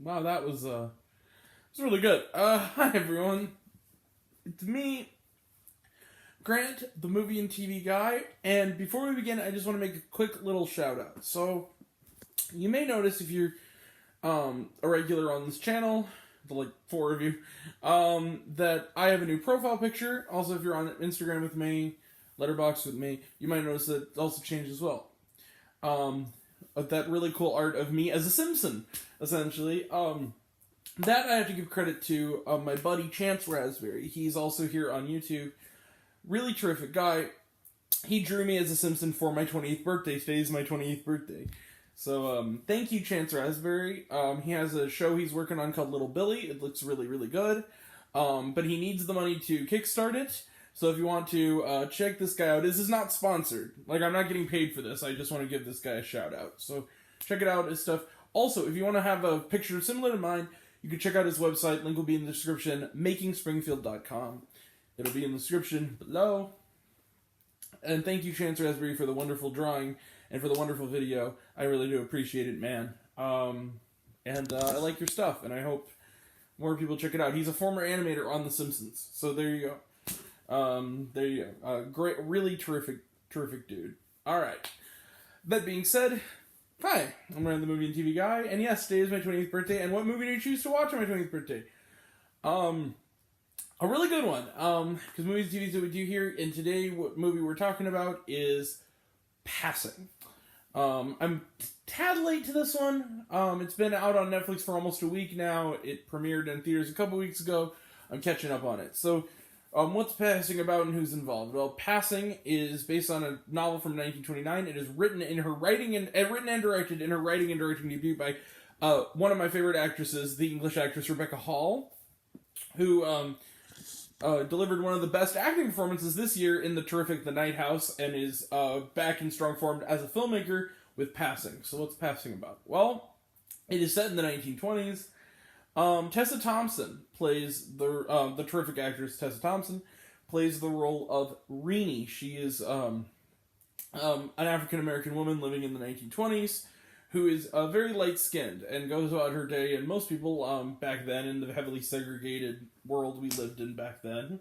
Wow, that was really good. Hi everyone. It's me, Grant, the movie and TV guy, and before we begin, I just want to make a quick little shout out. So, you may notice if you're a regular on this channel, the like 4 of you, that I have a new profile picture. Also, if you're on Instagram with me, Letterboxd with me, you might notice that it also changed as well. That really cool art of me as a Simpson, essentially. That I have to give credit to my buddy Chance Raspberry. He's also here on YouTube. Really terrific guy. He drew me as a Simpson for my 28th birthday. Today is my 28th birthday. So, thank you, Chance Raspberry. He has a show he's working on called Little Billy. It looks really, really good. But he needs the money to kickstart it. So if you want to check this guy out, this is not sponsored. Like, I'm not getting paid for this. I just want to give this guy a shout out. So check it out, his stuff. Also, if you want to have a picture similar to mine, you can check out his website. Link will be in the description, makingspringfield.com. It'll be in the description below. And thank you, Chance Raspberry, for the wonderful drawing and for the wonderful video. I really do appreciate it, man. And I like your stuff, and I hope more people check it out. He's a former animator on The Simpsons, so there you go. Great, really terrific dude. Alright. That being said, hi, I'm Ryan the Movie and TV Guy, and yes, today is my 28th birthday, and what movie did you choose to watch on my 28th birthday? A really good one, because movies and TVs that we do here, and today what movie we're talking about is Passing. I'm tad late to this one. It's been out on Netflix for almost a week now. It premiered in theaters a couple weeks ago. I'm catching up on it. So, what's Passing about and who's involved? Well, Passing is based on a novel from 1929. It is written and directed in her writing and directing debut by one of my favorite actresses, the English actress Rebecca Hall, who delivered one of the best acting performances this year in the terrific The Night House, and is back in strong form as a filmmaker with Passing. So what's Passing about? Well, it is set in the 1920s. Tessa Thompson plays the terrific actress Tessa Thompson plays the role of Renee. She is an African-American woman living in the 1920s who is very light-skinned and goes about her day, and most people back then in the heavily segregated world we lived in back then,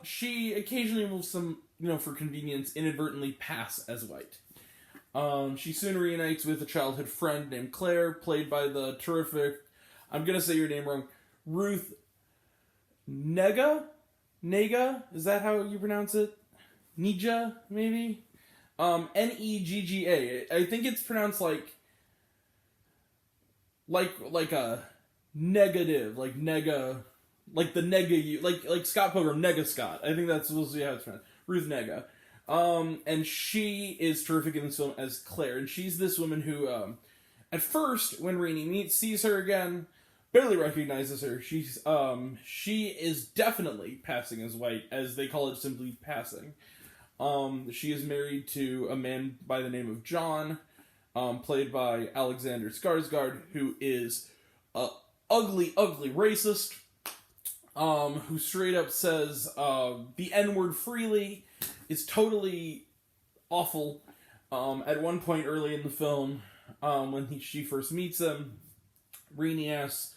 she occasionally will for convenience, inadvertently pass as white. She soon reunites with a childhood friend named Claire, played by the terrific, I'm going to say your name wrong, Ruth Negga? Negga? Is that how you pronounce it? Negga, maybe? Negga. I think it's pronounced like a negative, like nega, like the nega, like Scott Pilgrim, Nega Scott. I think that's supposed to be how it's pronounced. Ruth Negga. And she is terrific in this film as Claire, and she's this woman who, at first, when Renee sees her again, barely recognizes her. She is definitely passing as white, as they call it, simply passing. She is married to a man by the name of John, played by Alexander Skarsgård, who is ugly racist, who straight up says the N-word freely, is totally awful. At one point early in the film, when she first meets him, Renee asks,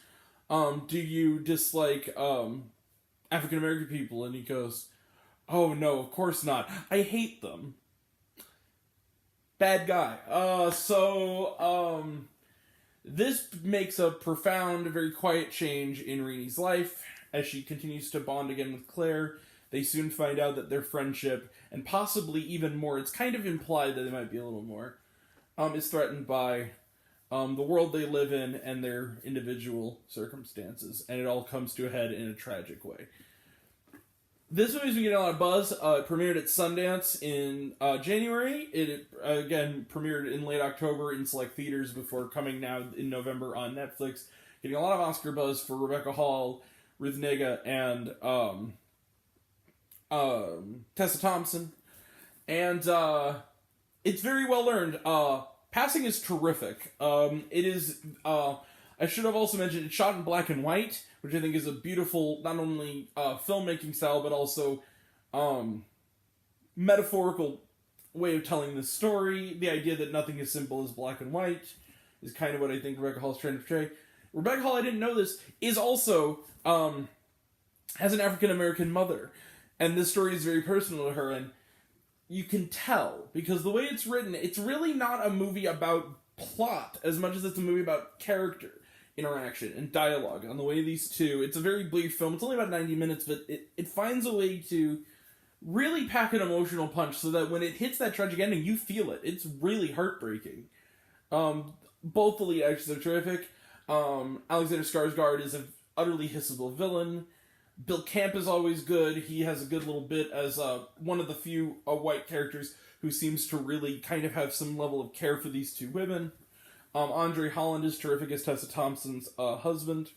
do you dislike African-American people? And he goes, oh no, of course not. I hate them. Bad guy. This makes a profound, very quiet change in Renee's life as she continues to bond again with Claire. They soon find out that their friendship, and possibly even more, it's kind of implied that it might be a little more, is threatened by the world they live in and their individual circumstances. And it all comes to a head in a tragic way. This movie's been getting a lot of buzz. It premiered at Sundance in January. It, again, premiered in late October in select theaters before coming now in November on Netflix. Getting a lot of Oscar buzz for Rebecca Hall, Ruth Negga, and Tessa Thompson. And it's very well earned. Passing is terrific. It is... I should have also mentioned it's shot in black and white, which I think is a beautiful, not only filmmaking style, but also metaphorical way of telling this story. The idea that nothing is simple as black and white. is kind of what I think Rebecca Hall is trying to portray. Rebecca Hall, I didn't know this, is also, has an African-American mother. And this story is very personal to her, and you can tell, because the way it's written, it's really not a movie about plot as much as it's a movie about character interaction and dialogue on the way these two. It's a very brief film. It's only about 90 minutes, but it finds a way to really pack an emotional punch so that when it hits that tragic ending, you feel it. It's really heartbreaking. Both the lead actors are terrific. Alexander Skarsgård is an utterly hissable villain. Bill Camp is always good. He has a good little bit as one of the few white characters who seems to really kind of have some level of care for these two women. Andre Holland is terrific as Tessa Thompson's husband.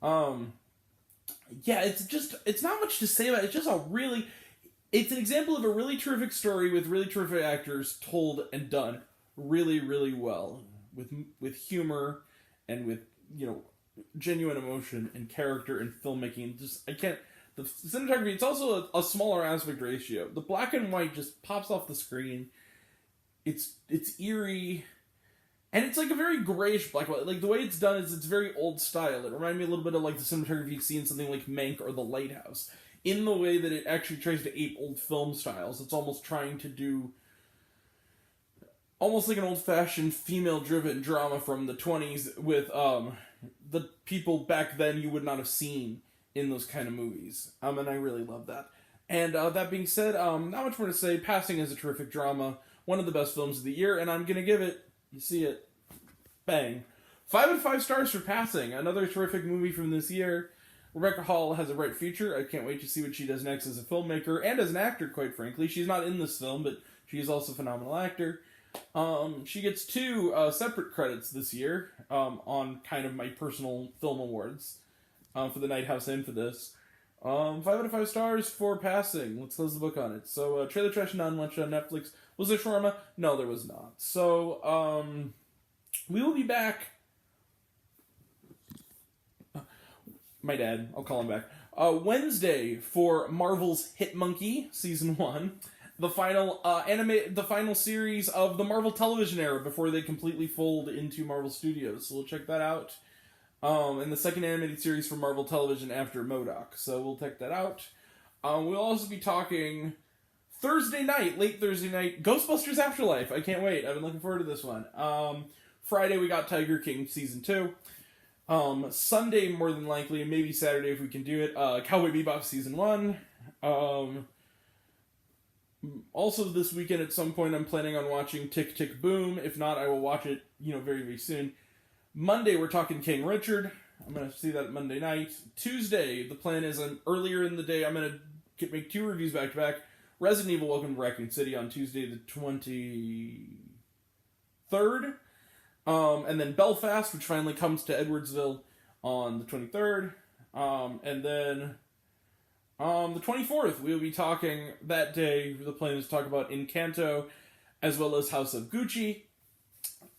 Yeah, it's not much to say about it. It's an example of a really terrific story with really terrific actors told and done really, really well. With humor and with, genuine emotion and character and filmmaking. The cinematography, it's also a smaller aspect ratio. The black and white just pops off the screen. It's eerie. And it's like a very grayish black and white. Like, the way it's done is it's very old style. It reminded me a little bit of like the cinematography you'd see in something like Mank or The Lighthouse. In the way that it actually tries to ape old film styles. It's almost trying to do almost like an old-fashioned female-driven drama from the 20s with the people back then you would not have seen in those kind of movies. And I really love that. And that being said, not much more to say. Passing is a terrific drama. One of the best films of the year, and I'm going to give it, you see it, bang, 5 out of 5 stars for Passing. Another terrific movie from this year. Rebecca Hall has a bright future. I can't wait to see what she does next as a filmmaker and as an actor, quite frankly. She's not in this film, but she is also a phenomenal actor. She gets 2 separate credits this year on kind of my personal film awards for the Night House and for this. 5 out of 5 stars for Passing. Let's close the book on it. So, Trailer Trash Not Much on Netflix. Was there shawarma? No, there was not. So, we will be back. My dad, I'll call him back. Wednesday for Marvel's Hit Monkey Season 1. The final series of the Marvel television era before they completely fold into Marvel Studios. So we'll check that out. And the second animated series for Marvel Television after MODOK. So we'll check that out. We'll also be talking late Thursday night, Ghostbusters Afterlife. I can't wait. I've been looking forward to this one. Friday we got Tiger King Season 2. Sunday, more than likely, and maybe Saturday if we can do it, Cowboy Bebop Season 1. Also this weekend at some point I'm planning on watching Tick Tick Boom. If not, I will watch it, very, very soon. Monday we're talking King Richard. I'm going to see that Monday night. Tuesday, the plan is earlier in the day I'm going to make 2 reviews back to back. Resident Evil Welcome to Raccoon City on Tuesday the 23rd. And then Belfast, which finally comes to Edwardsville on the 23rd. And then the 24th, we'll be talking that day. The plan is to talk about Encanto, as well as House of Gucci.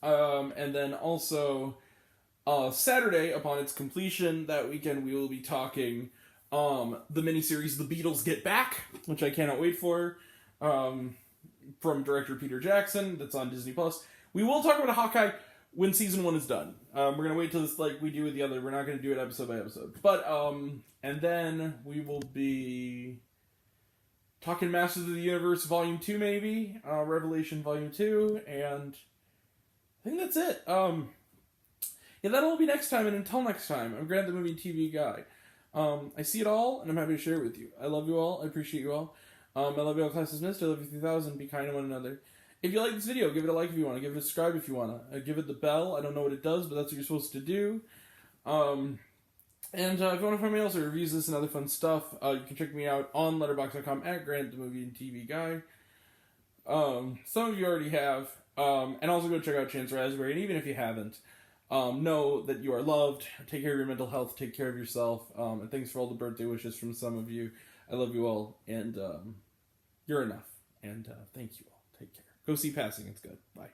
And then also Saturday, upon its completion that weekend, we will be talking the miniseries The Beatles Get Back, which I cannot wait for, from director Peter Jackson. That's on Disney+. We will talk about Hawkeye when season 1 is done. We're going to wait till this, like we do with the other. We're not going to do it episode by episode. But, and then we will be talking Masters of the Universe Volume 2, maybe. Revelation Volume 2. And I think that's it. Yeah, that'll be next time. And until next time, I'm Grant, the movie and TV guy. I see it all, and I'm happy to share it with you. I love you all. I appreciate you all. I love you all, class dismissed. I love you 3000. Be kind to one another. If you like this video, give it a like if you want to. Give it a subscribe if you want to. Give it the bell. I don't know what it does, but that's what you're supposed to do. And if you want to find me else or reviews this and other fun stuff, you can check me out on letterboxd.com at Grant, the movie and TV guy. Some of you already have. And also go check out Chance Raspberry. And even if you haven't, know that you are loved. Take care of your mental health. Take care of yourself. And thanks for all the birthday wishes from some of you. I love you all. And you're enough. And thank you all. Take care. Go see Passing. It's good. Bye.